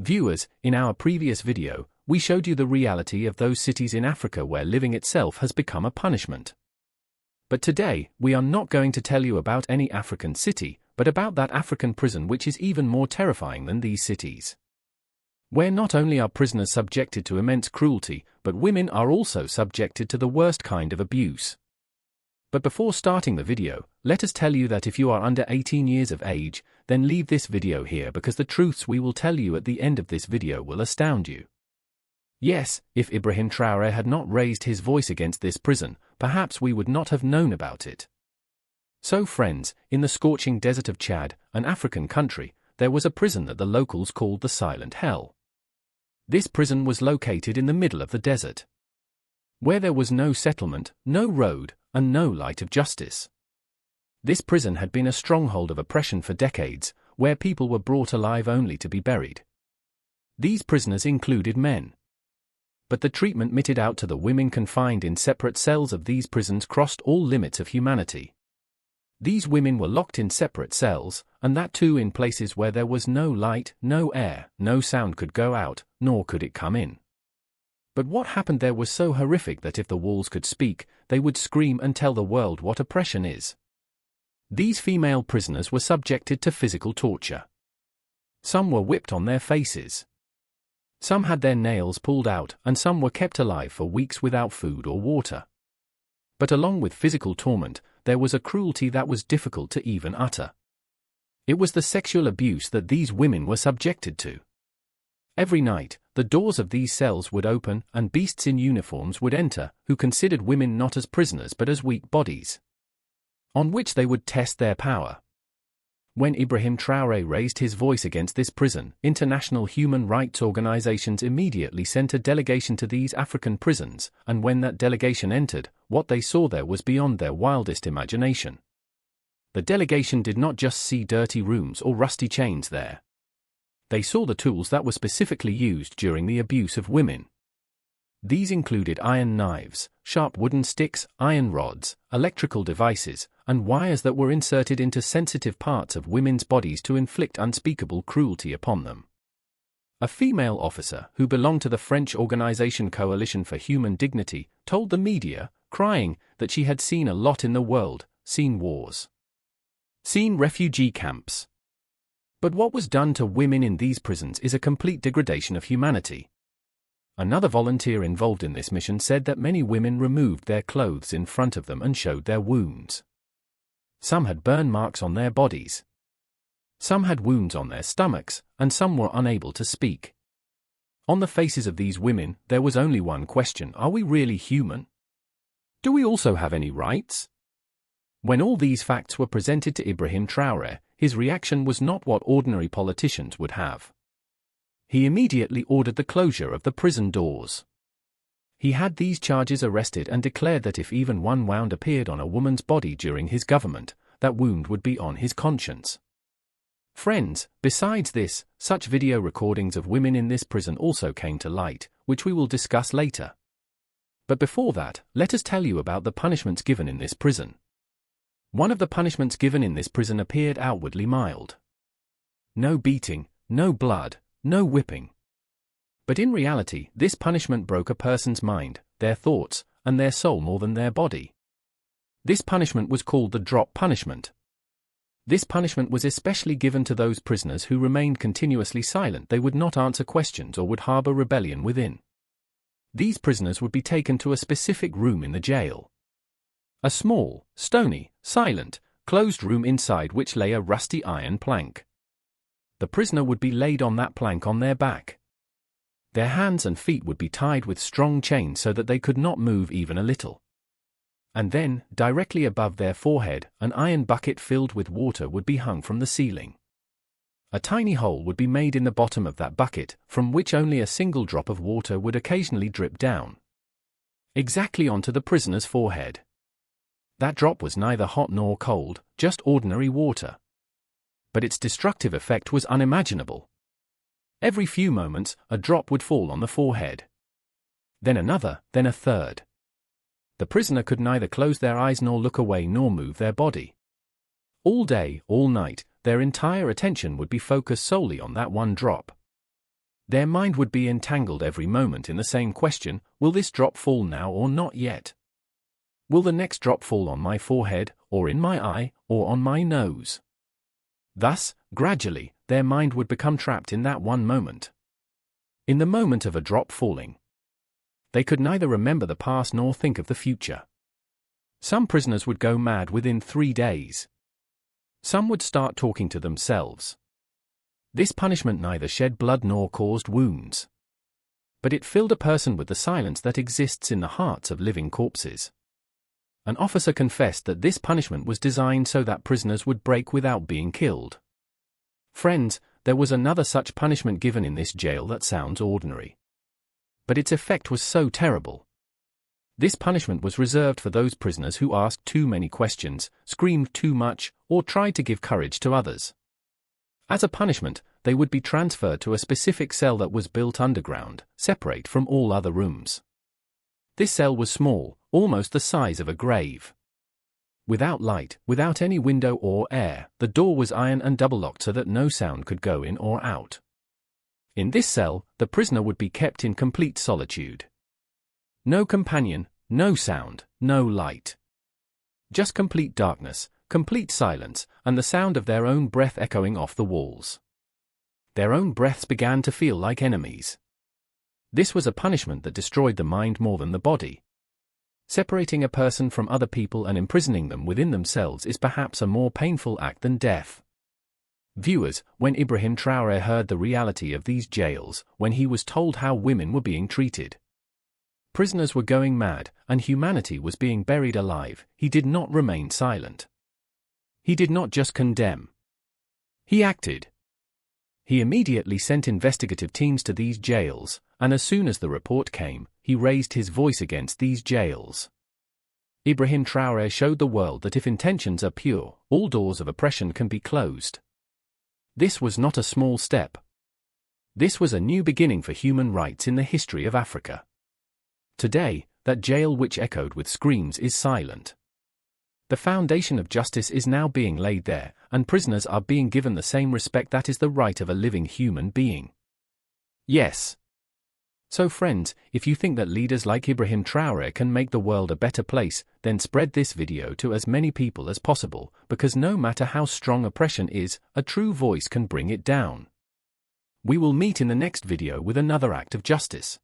Viewers, in our previous video, we showed you the reality of those cities in Africa where living itself has become a punishment. But today, we are not going to tell you about any African city, but about that African prison which is even more terrifying than these cities. Where not only are prisoners subjected to immense cruelty, but women are also subjected to the worst kind of abuse. But before starting the video, let us tell you that if you are under 18 years of age, then leave this video here because the truths we will tell you at the end of this video will astound you. Yes, if Ibrahim Traoré had not raised his voice against this prison, perhaps we would not have known about it. So friends, in the scorching desert of Chad, an African country, there was a prison that the locals called the Silent Hell. This prison was located in the middle of the desert, where there was no settlement, no road, and no light of justice. This prison had been a stronghold of oppression for decades, where people were brought alive only to be buried. These prisoners included men. But the treatment meted out to the women confined in separate cells of these prisons crossed all limits of humanity. These women were locked in separate cells, and that too in places where there was no light, no air, no sound could go out, nor could it come in. But what happened there was so horrific that if the walls could speak, they would scream and tell the world what oppression is. These female prisoners were subjected to physical torture. Some were whipped on their faces. Some had their nails pulled out, and some were kept alive for weeks without food or water. But along with physical torment, there was a cruelty that was difficult to even utter. It was the sexual abuse that these women were subjected to. Every night, the doors of these cells would open and beasts in uniforms would enter, who considered women not as prisoners but as weak bodies, on which they would test their power. When Ibrahim Traoré raised his voice against this prison, international human rights organizations immediately sent a delegation to these African prisons, and when that delegation entered, what they saw there was beyond their wildest imagination. The delegation did not just see dirty rooms or rusty chains there. They saw the tools that were specifically used during the abuse of women. These included iron knives, sharp wooden sticks, iron rods, electrical devices, and wires that were inserted into sensitive parts of women's bodies to inflict unspeakable cruelty upon them. A female officer, who belonged to the French organization Coalition for Human Dignity, told the media, crying, that she had seen a lot in the world, seen wars, seen refugee camps. But what was done to women in these prisons is a complete degradation of humanity. Another volunteer involved in this mission said that many women removed their clothes in front of them and showed their wounds. Some had burn marks on their bodies. Some had wounds on their stomachs, and some were unable to speak. On the faces of these women, there was only one question: are we really human? Do we also have any rights? When all these facts were presented to Ibrahim Traoré, his reaction was not what ordinary politicians would have. He immediately ordered the closure of the prison doors. He had these charges arrested and declared that if even one wound appeared on a woman's body during his government, that wound would be on his conscience. Friends, besides this, such video recordings of women in this prison also came to light, which we will discuss later. But before that, let us tell you about the punishments given in this prison. One of the punishments given in this prison appeared outwardly mild. No beating, no blood, no whipping. But in reality, this punishment broke a person's mind, their thoughts, and their soul more than their body. This punishment was called the drop punishment. This punishment was especially given to those prisoners who remained continuously silent. They would not answer questions or would harbor rebellion within. These prisoners would be taken to a specific room in the jail. A small, stony, silent, closed room inside which lay a rusty iron plank. The prisoner would be laid on that plank on their back. Their hands and feet would be tied with strong chains so that they could not move even a little. And then, directly above their forehead, an iron bucket filled with water would be hung from the ceiling. A tiny hole would be made in the bottom of that bucket, from which only a single drop of water would occasionally drip down, exactly onto the prisoner's forehead. That drop was neither hot nor cold, just ordinary water. But its destructive effect was unimaginable. Every few moments, a drop would fall on the forehead. Then another, then a third. The prisoner could neither close their eyes nor look away nor move their body. All day, all night, their entire attention would be focused solely on that one drop. Their mind would be entangled every moment in the same question: will this drop fall now or not yet? Will the next drop fall on my forehead, or in my eye, or on my nose? Thus, gradually, their mind would become trapped in that one moment. In the moment of a drop falling, they could neither remember the past nor think of the future. Some prisoners would go mad within 3 days. Some would start talking to themselves. This punishment neither shed blood nor caused wounds. But it filled a person with the silence that exists in the hearts of living corpses. An officer confessed that this punishment was designed so that prisoners would break without being killed. Friends, there was another such punishment given in this jail that sounds ordinary. But its effect was so terrible. This punishment was reserved for those prisoners who asked too many questions, screamed too much, or tried to give courage to others. As a punishment, they would be transferred to a specific cell that was built underground, separate from all other rooms. This cell was small, almost the size of a grave. Without light, without any window or air, the door was iron and double-locked so that no sound could go in or out. In this cell, the prisoner would be kept in complete solitude. No companion, no sound, no light. Just complete darkness, complete silence, and the sound of their own breath echoing off the walls. Their own breaths began to feel like enemies. This was a punishment that destroyed the mind more than the body. Separating a person from other people and imprisoning them within themselves is perhaps a more painful act than death. Viewers, when Ibrahim Traoré heard the reality of these jails, when he was told how women were being treated, prisoners were going mad, and humanity was being buried alive, he did not remain silent. He did not just condemn. He acted. He immediately sent investigative teams to these jails, and as soon as the report came, he raised his voice against these jails. Ibrahim Traoré showed the world that if intentions are pure, all doors of oppression can be closed. This was not a small step. This was a new beginning for human rights in the history of Africa. Today, that jail which echoed with screams is silent. The foundation of justice is now being laid there, and prisoners are being given the same respect that is the right of a living human being. Yes. So friends, if you think that leaders like Ibrahim Traoré can make the world a better place, then spread this video to as many people as possible, because no matter how strong oppression is, a true voice can bring it down. We will meet in the next video with another act of justice.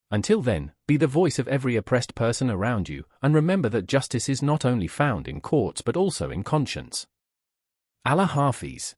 Until then, be the voice of every oppressed person around you, and remember that justice is not only found in courts but also in conscience. Allah Hafiz.